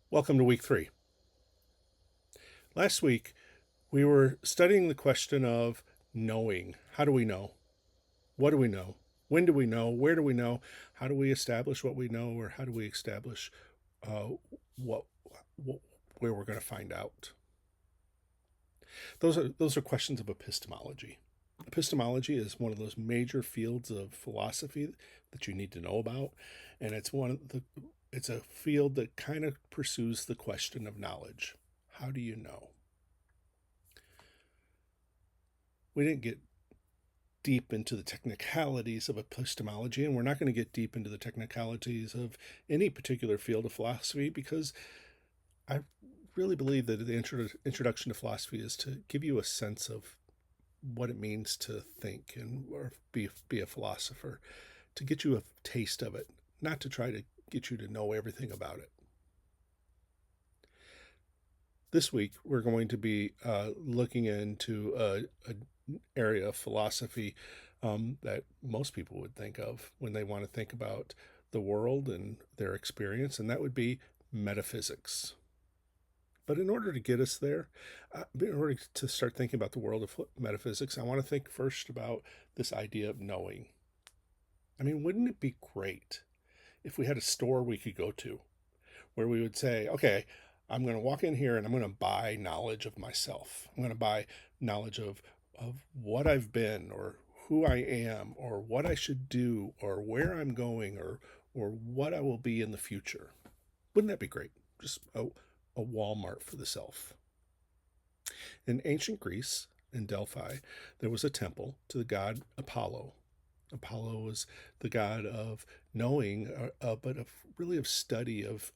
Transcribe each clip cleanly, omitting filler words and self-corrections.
Welcome to week 3. Last week, we were studying the question of knowing. How do we know? What do we know? When do we know? Where do we know? How do we establish what we know, or how do we establish uh, what, what where we're going to find out? Those are questions of epistemology. Epistemology is one of those major fields of philosophy that you need to know about, and it's a field that kind of pursues the question of knowledge. How do you know? We didn't get deep into the technicalities of epistemology, and we're not going to get deep into the technicalities of any particular field of philosophy, because I really believe that the introduction to philosophy is to give you a sense of what it means to think or be a philosopher, to get you a taste of it, not to try to get you to know everything about it. This week, we're going to be looking into an area of philosophy that most people would think of when they want to think about the world and their experience, and that would be metaphysics. But in order to get us there, in order to start thinking about the world of metaphysics, I want to think first about this idea of knowing. I mean, wouldn't it be great if we had a store we could go to where we would say, okay, I'm going to walk in here and I'm going to buy knowledge of myself. I'm going to buy knowledge of what I've been, or who I am, or what I should do, or where I'm going, or what I will be in the future. Wouldn't that be great? Just a Walmart for the self. In ancient Greece, in Delphi, there was a temple to the god Apollo. Apollo was the god of knowing, but really of study of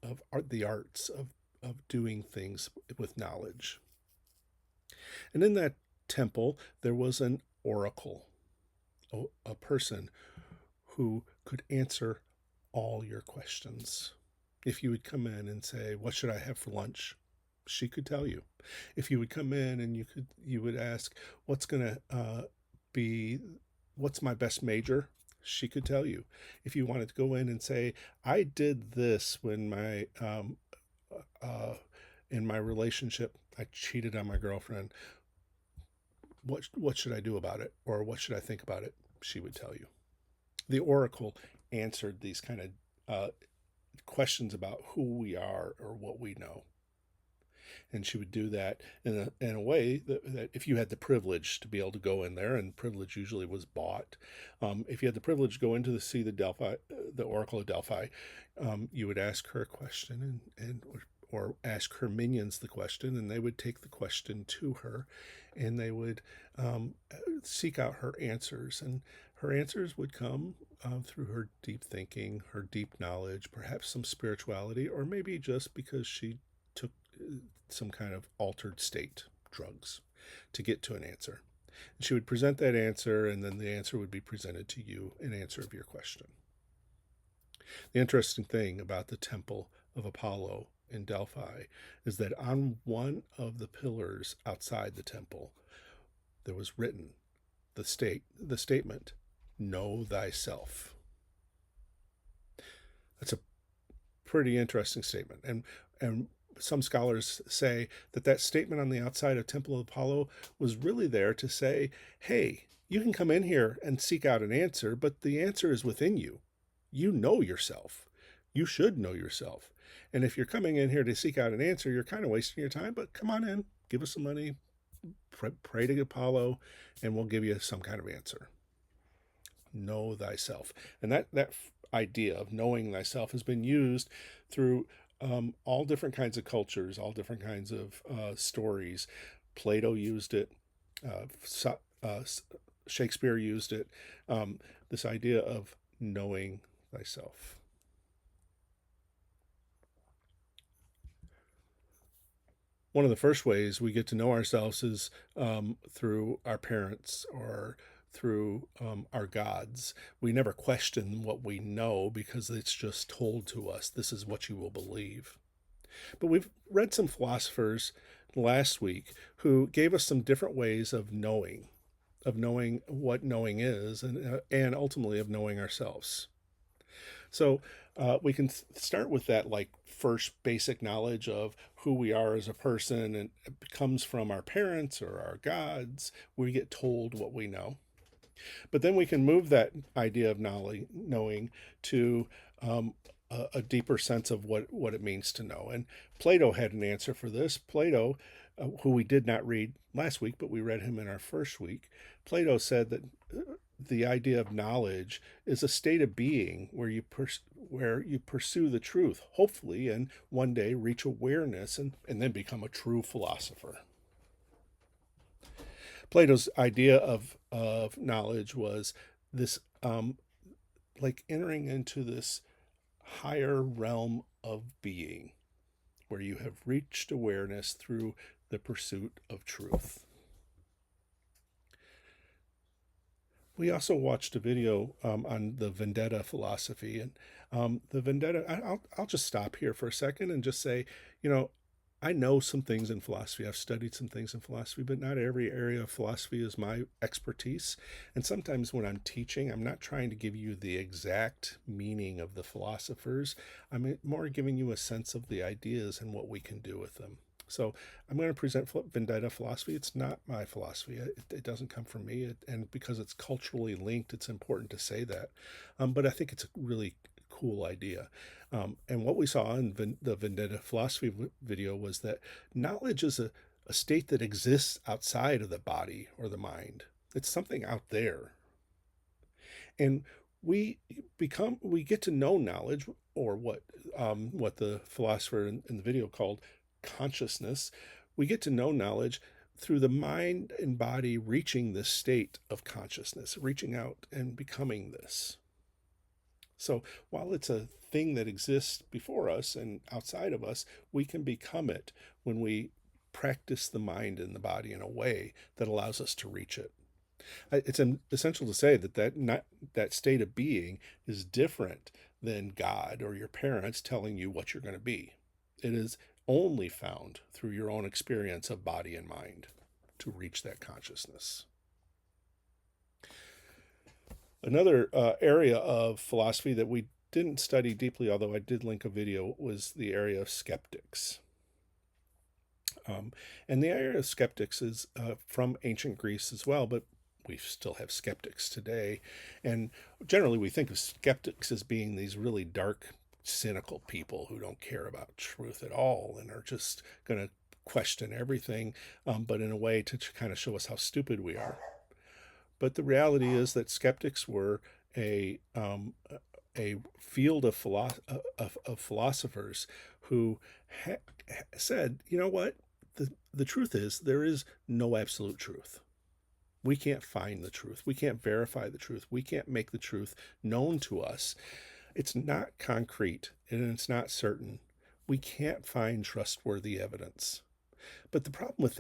the arts of doing things with knowledge. And in that temple, there was an oracle, a person who could answer all your questions. If you would come in and say, "What should I have for lunch?" she could tell you. If you would come in and you would ask, "What's going to what's my best major?" she could tell you. If you wanted to go in and say, "I did this when in my relationship, I cheated on my girlfriend. What should I do about it, or what should I think about it?" she would tell you. The oracle answered these kind of questions about who we are or what we know. And she would do that in a way that if you had the privilege to be able to go in there, and privilege usually was bought, if you had the privilege to go into see the Oracle of Delphi, you would ask her a question or ask her minions the question, and they would take the question to her, and they would seek out her answers. And her answers would come through her deep thinking, her deep knowledge, perhaps some spirituality, or maybe just because she took some kind of altered state drugs to get to an answer. And she would present that answer, and then the answer would be presented to you in answer of your question. The interesting thing about the temple of Apollo in Delphi is that on one of the pillars outside the temple, there was written the statement, "Know thyself." That's a pretty interesting statement, and some scholars say that statement on the outside of Temple of Apollo was really there to say, hey, you can come in here and seek out an answer, but the answer is within you. You know yourself. You should know yourself. And if you're coming in here to seek out an answer, you're kind of wasting your time, but come on in, give us some money, pray to Apollo, and we'll give you some kind of answer. Know thyself. And that idea of knowing thyself has been used through all different kinds of cultures, all different kinds of stories. Plato used it. Shakespeare used it. This idea of knowing thyself. One of the first ways we get to know ourselves is through our parents or through our gods. We never question what we know because it's just told to us. This is what you will believe. But we've read some philosophers last week who gave us some different ways of knowing what knowing is, and ultimately of knowing ourselves. So we can start with that like first basic knowledge of who we are as a person, and it comes from our parents or our gods. We get told what we know, but then we can move that idea of knowing to a deeper sense of what it means to know. And Plato had an answer for this. Plato, who we did not read last week, but we read him in our first week, Plato said that the idea of knowledge is a state of being where you pursue the truth, hopefully, and one day reach awareness and then become a true philosopher. Plato's idea of knowledge was this like entering into this higher realm of being where you have reached awareness through the pursuit of truth. We also watched a video on the vendetta philosophy, and the vendetta. I'll just stop here for a second and just say, I know some things in philosophy. I've studied some things in philosophy, but not every area of philosophy is my expertise. And sometimes when I'm teaching, I'm not trying to give you the exact meaning of the philosophers. I'm more giving you a sense of the ideas and what we can do with them. So I'm going to present vendetta philosophy. It's not my philosophy. It doesn't come from me. And because it's culturally linked, it's important to say that. But I think it's a really cool idea. And what we saw in the vendetta philosophy video was that knowledge is a state that exists outside of the body or the mind. It's something out there. And we get to know knowledge, or what the philosopher in the video called consciousness. We get to know knowledge through the mind and body reaching this state of consciousness, reaching out and becoming this. So while it's a thing that exists before us and outside of us, we can become it when we practice the mind and the body in a way that allows us to reach it. It's essential to say that state of being is different than God or your parents telling you what you're going to be. It is only found through your own experience of body and mind to reach that consciousness. Another area of philosophy that we didn't study deeply, although I did link a video, was the area of skeptics. And the area of skeptics is from ancient Greece as well, but we still have skeptics today. And generally we think of skeptics as being these really dark, cynical people who don't care about truth at all and are just going to question everything, but in a way to kind of show us how stupid we are. But the reality is that skeptics were a field of philosophers who said, you know what? The truth is there is no absolute truth. We can't find the truth. We can't verify the truth. We can't make the truth known to us. It's not concrete and it's not certain. We can't find trustworthy evidence. But the problem with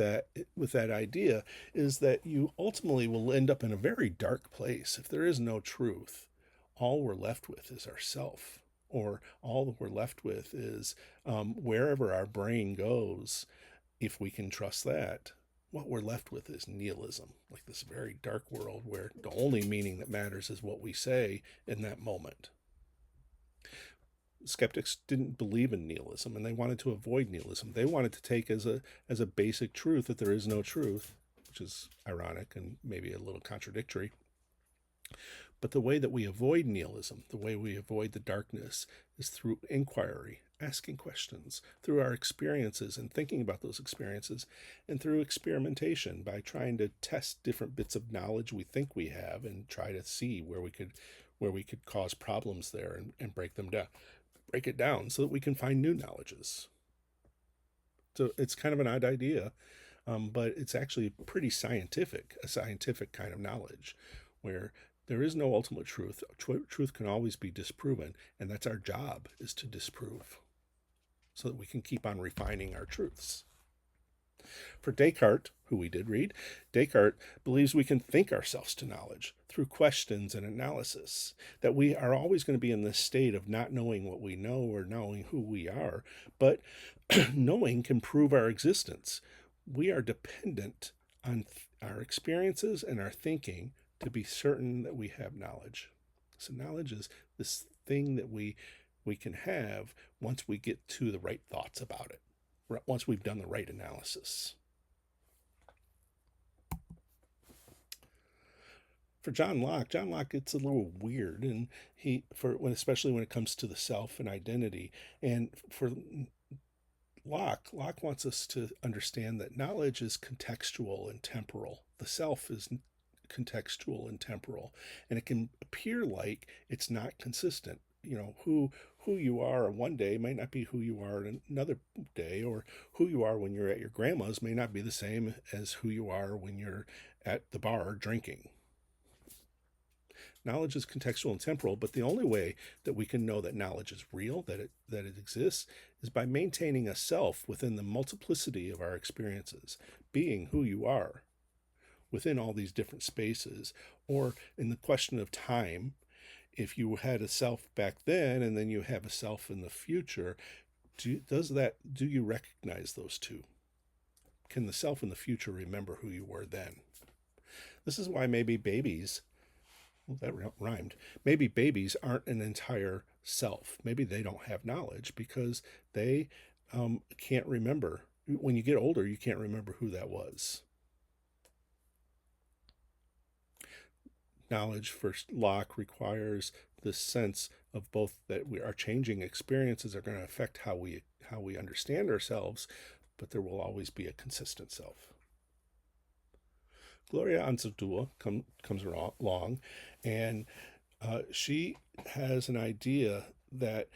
that idea is that you ultimately will end up in a very dark place. If there is no truth, all we're left with is ourself, or all that we're left with is wherever our brain goes. If we can trust that, what we're left with is nihilism, like this very dark world where the only meaning that matters is what we say in that moment. Skeptics didn't believe in nihilism, and they wanted to avoid nihilism. They wanted to take as a basic truth that there is no truth, which is ironic and maybe a little contradictory. But the way that we avoid nihilism, the way we avoid the darkness, is through inquiry, asking questions, through our experiences and thinking about those experiences, and through experimentation by trying to test different bits of knowledge we think we have and try to see where we could cause problems there and break it down so that we can find new knowledges. So it's kind of an odd idea, but it's actually pretty scientific, a scientific kind of knowledge where there is no ultimate truth. Truth can always be disproven, and that's our job, is to disprove so that we can keep on refining our truths. For Descartes, who we did read, Descartes believes we can think ourselves to knowledge through questions and analysis, that we are always going to be in this state of not knowing what we know or knowing who we are, but knowing can prove our existence. We are dependent on our experiences and our thinking to be certain that we have knowledge. So knowledge is this thing that we we can have once we get to the right thoughts about it, once we've done the right analysis. For John Locke, it's a little weird, and especially when it comes to the self and identity. And for Locke wants us to understand that knowledge is contextual and temporal. The self is contextual and temporal, and it can appear like it's not consistent. Who you are one day might not be who you are another day, or who you are when you're at your grandma's may not be the same as who you are when you're at the bar drinking. Knowledge is contextual and temporal, but the only way that we can know that knowledge is real, that it exists, is by maintaining a self within the multiplicity of our experiences, being who you are within all these different spaces. Or in the question of time, if you had a self back then and then you have a self in the future, do you recognize those two? Can the self in the future remember who you were then? This is why maybe babies, well, that rhymed. Maybe babies aren't an entire self. Maybe they don't have knowledge because they can't remember. When you get older, you can't remember who that was. Knowledge for Locke requires this sense of both that our changing experiences are going to affect how we understand ourselves, but there will always be a consistent self. Gloria Anzaldúa comes along, and she has an idea that,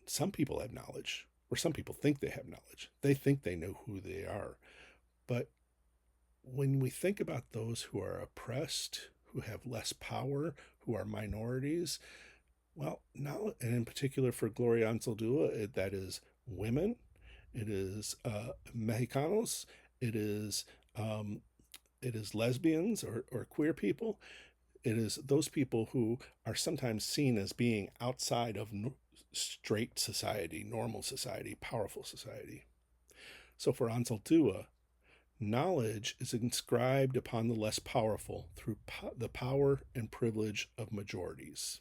some people have knowledge, or some people think they have knowledge. They think they know who they are. But when we think about those who are oppressed, who have less power, who are minorities, well, now, and in particular for Gloria Anzaldúa, that is women, it is Mexicanos, it is lesbians or queer people. It is those people who are sometimes seen as being outside of straight society, normal society, powerful society. So for Anzaldúa, knowledge is inscribed upon the less powerful through the power and privilege of majorities.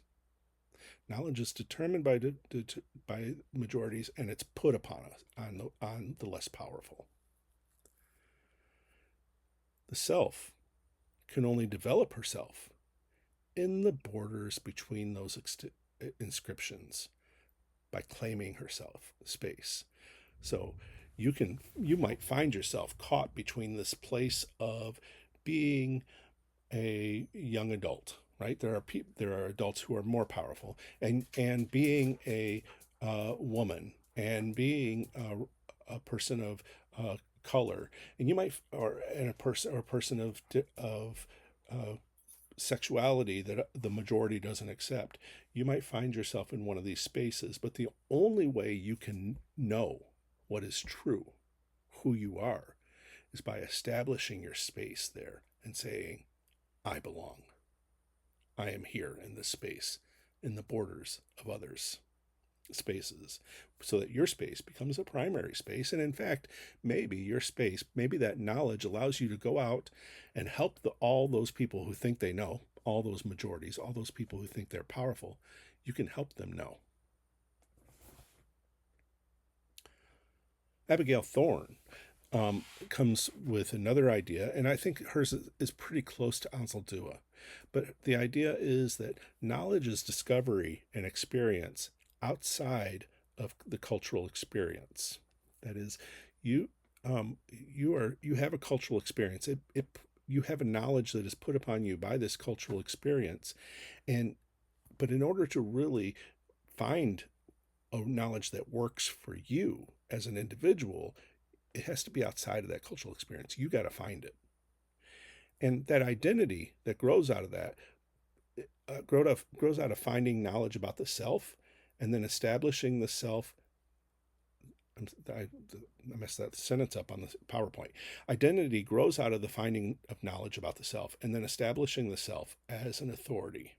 Knowledge is determined by majorities, and it's put upon us on the less powerful. The self can only develop herself in the borders between those inscriptions by claiming herself space. So you might find yourself caught between this place of being a young adult, right? There are adults who are more powerful, and being a woman, and being a person of color, and you might a person of sexuality that the majority doesn't accept. You might find yourself in one of these spaces, but the only way you can know what is true, who you are, is by establishing your space there and saying, I belong. I am here in this space, in the borders of others' spaces, so that your space becomes a primary space. And in fact, maybe your space, maybe that knowledge allows you to go out and help all those people who think they know, all those majorities, all those people who think they're powerful. You can help them know. Abigail Thorne comes with another idea, and I think hers is pretty close to Anzaldúa. But the idea is that knowledge is discovery and experience outside of the cultural experience. That is, you have a cultural experience. You have a knowledge that is put upon you by this cultural experience, but in order to really find a knowledge that works for you as an individual, it has to be outside of that cultural experience. You got to find it. And that identity that grows out of that grows out of finding knowledge about the self, and then establishing the self. I messed that sentence up on the PowerPoint. Identity grows out of the finding of knowledge about the self, and then establishing the self as an authority.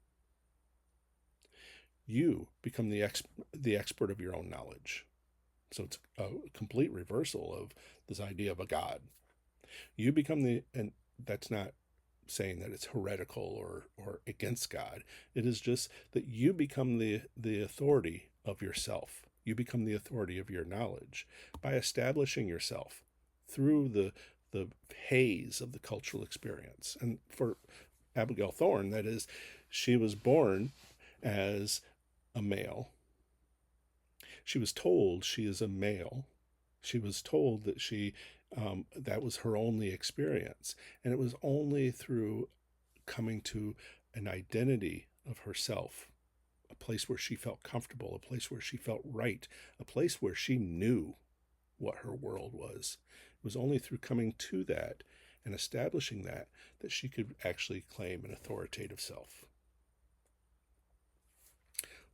You become the expert of your own knowledge. So it's a complete reversal of this idea of a God. You become and that's not saying that it's heretical or against God. It is just that you become the authority of yourself. You become the authority of your knowledge by establishing yourself through the haze of the cultural experience. And for Abigail Thorne, that is, she was born as a male. She was told she is a male. She was told that that was her only experience. And it was only through coming to an identity of herself, a place where she felt comfortable, a place where she felt right, a place where she knew what her world was. It was only through coming to that and establishing that she could actually claim an authoritative self.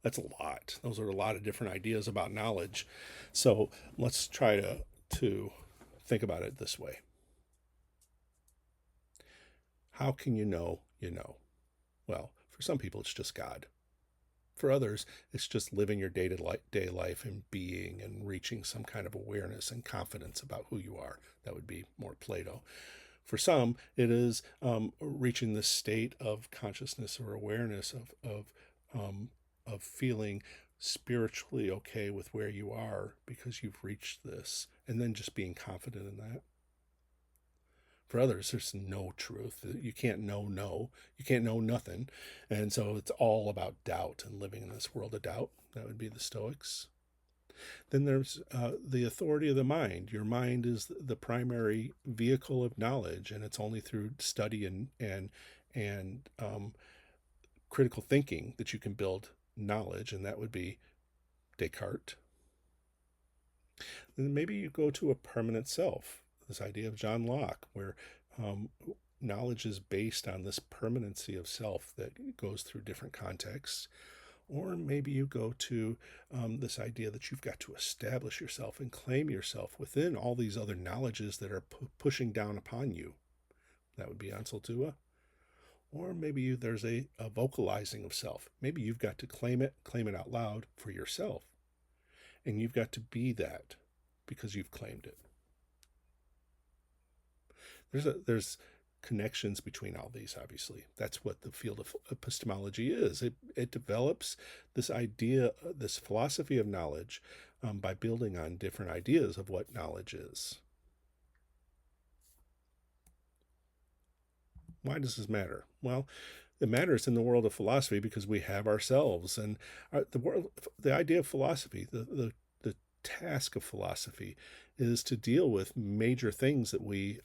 That's a lot. Those are a lot of different ideas about knowledge. So let's try to think about it this way. How can you know you know? Well, for some people, it's just God. For others, it's just living your day-to-day life and being and reaching some kind of awareness and confidence about who you are. That would be more Plato. For some, it is reaching this state of consciousness or awareness of feeling spiritually okay with where you are because you've reached this, and then just being confident in that. For others, there's no truth. You can't know. You can't know nothing. And so it's all about doubt and living in this world of doubt. That would be the Stoics. Then there's the authority of the mind. Your mind is the primary vehicle of knowledge, and it's only through study and critical thinking that you can build knowledge, and that would be Descartes. Then maybe you go to a permanent self, this idea of John Locke, where knowledge is based on this permanency of self that goes through different contexts. Or maybe you go to this idea that you've got to establish yourself and claim yourself within all these other knowledges that are pushing down upon you. That would be Ansel Tua. Or maybe there's a vocalizing of self. Maybe you've got to claim it out loud for yourself. And you've got to be that because you've claimed it. There's connections between all these, obviously. That's what the field of epistemology is. It develops this idea, this philosophy of knowledge by building on different ideas of what knowledge is. Why does this matter? Well, it matters in the world of philosophy because we have ourselves, and the idea of philosophy, the task of philosophy is to deal with major things that we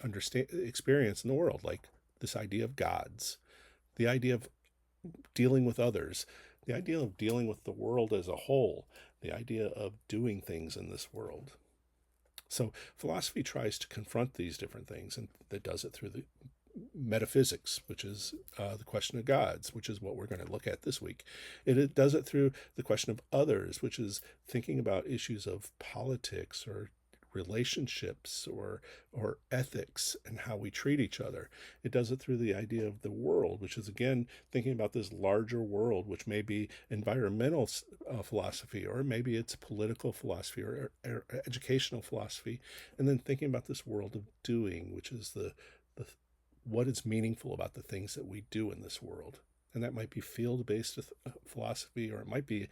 experience in the world, like this idea of gods, the idea of dealing with others, the idea of dealing with the world as a whole, the idea of doing things in this world. So philosophy tries to confront these different things, and it does it through the metaphysics, which is the question of gods, which is what we're going to look at this week. It does it through the question of others, which is thinking about issues of politics or relationships or ethics and how we treat each other. It does it through the idea of the world, which is, again, thinking about this larger world, which may be environmental philosophy, or maybe it's political philosophy or educational philosophy, and then thinking about this world of doing, which is the what is meaningful about the things that we do in this world. And that might be field-based philosophy, or it might be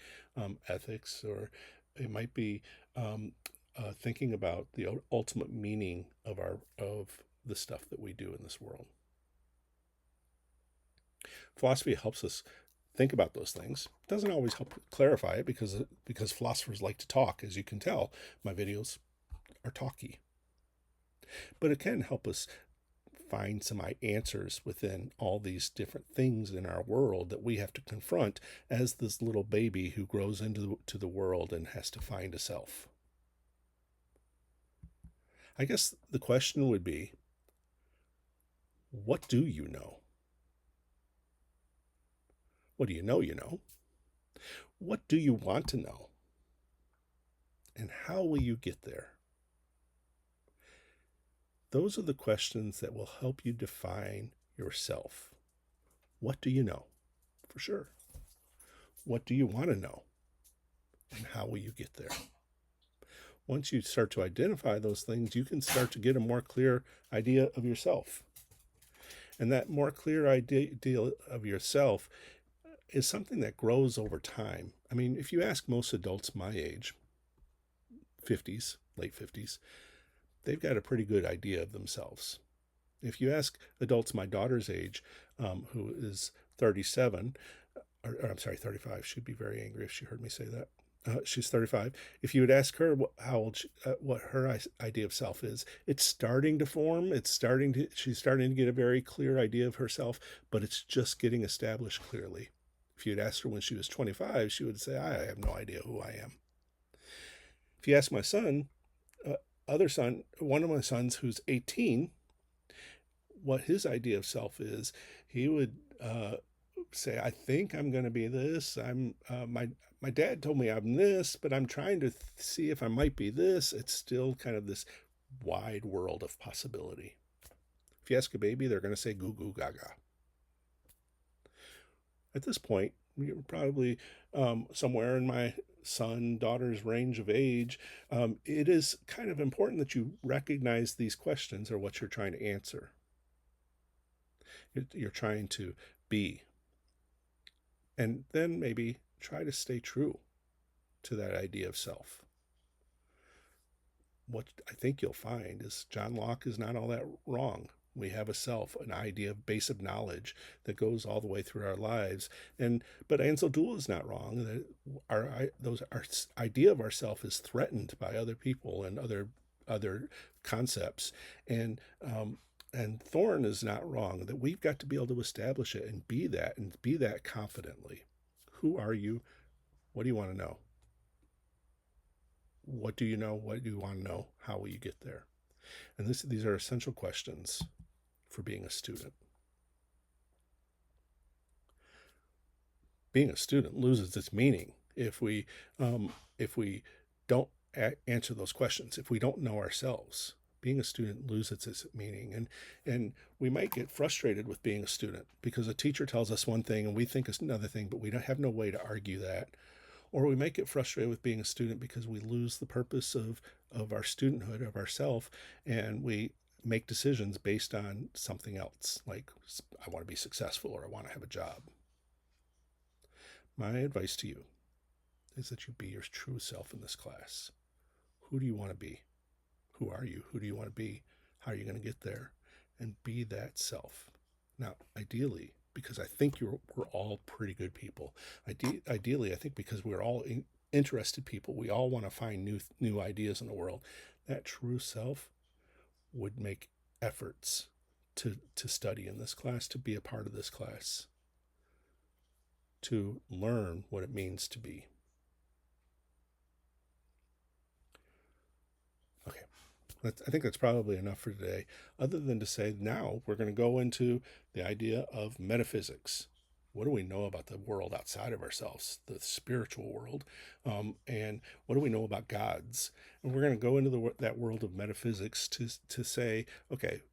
ethics, or it might be thinking about the ultimate meaning of the stuff that we do in this world. Philosophy helps us think about those things. It doesn't always help clarify it because philosophers like to talk. As you can tell, my videos are talky. But it can help us find some answers within all these different things in our world that we have to confront as this little baby who grows into the world and has to find a self. I guess the question would be, what do you know? What do you know you know? What do you want to know? And how will you get there? Those are the questions that will help you define yourself. What do you know? For sure. What do you want to know? And how will you get there? Once you start to identify those things, you can start to get a more clear idea of yourself. And that more clear idea of yourself is something that grows over time. I mean, if you ask most adults my age, 50s, late 50s, they've got a pretty good idea of themselves. If you ask adults my daughter's age, who is 37, or I'm sorry, 35, she'd be very angry if she heard me say that. She's 35. If you would ask her how old what her idea of self is, it's starting to form. She's starting to get a very clear idea of herself, but it's just getting established clearly. If you'd asked her when she was 25, she would say, I have no idea who I am. If you ask my son, one of my sons who's 18, what his idea of self is, he would say, I think I'm going to be this. My dad told me I'm this, but I'm trying to see if I might be this. It's still kind of this wide world of possibility. If you ask a baby, they're going to say goo goo gaga. At this point, you're probably somewhere in my daughter's range of age. It is kind of important that you recognize these questions are what you're trying to answer. You're trying to be. And then maybe try to stay true to that idea of self. What I think you'll find is John Locke is not all that wrong. We have a self, an idea of base of knowledge that goes all the way through our lives. But Ansel Duell is not wrong. That our idea of ourself is threatened by other people and other concepts. And Thorne is not wrong, that we've got to be able to establish it and be that confidently. Who are you? What do you want to know? What do you know? What do you want to know? How will you get there? And these are essential questions for being a student. Being a student loses its meaning if we don't answer those questions, if we don't know ourselves. Being a student loses its meaning, and we might get frustrated with being a student because a teacher tells us one thing and we think it's another thing, but we don't have no way to argue that. Or we might get frustrated with being a student because we lose the purpose of our studenthood, of ourself, and we make decisions based on something else, like I want to be successful or I want to have a job. My advice to you is that you be your true self in this class. Who do you want to be? Who are you? Who do you want to be? How are you going to get there? And be that self. Now, ideally, because I think we're all pretty good people. Ideally, I think because we're all interested people, we all want to find new ideas in the world. That true self would make efforts to study in this class, to be a part of this class, to learn what it means to be. Okay. I think that's probably enough for today, other than to say now we're going to go into the idea of metaphysics. What do we know about the world outside of ourselves, the spiritual world? And what do we know about gods? And we're going to go into that world of metaphysics to say, okay,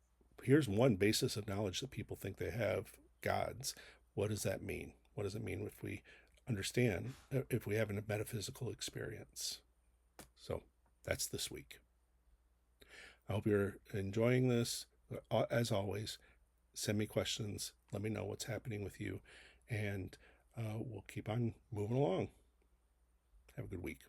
here's one basis of knowledge that people think they have, gods. What does that mean? What does it mean if we understand, if we have a metaphysical experience? So that's this week. I hope you're enjoying this. As always, send me questions. Let me know what's happening with you. And we'll keep on moving along. Have a good week.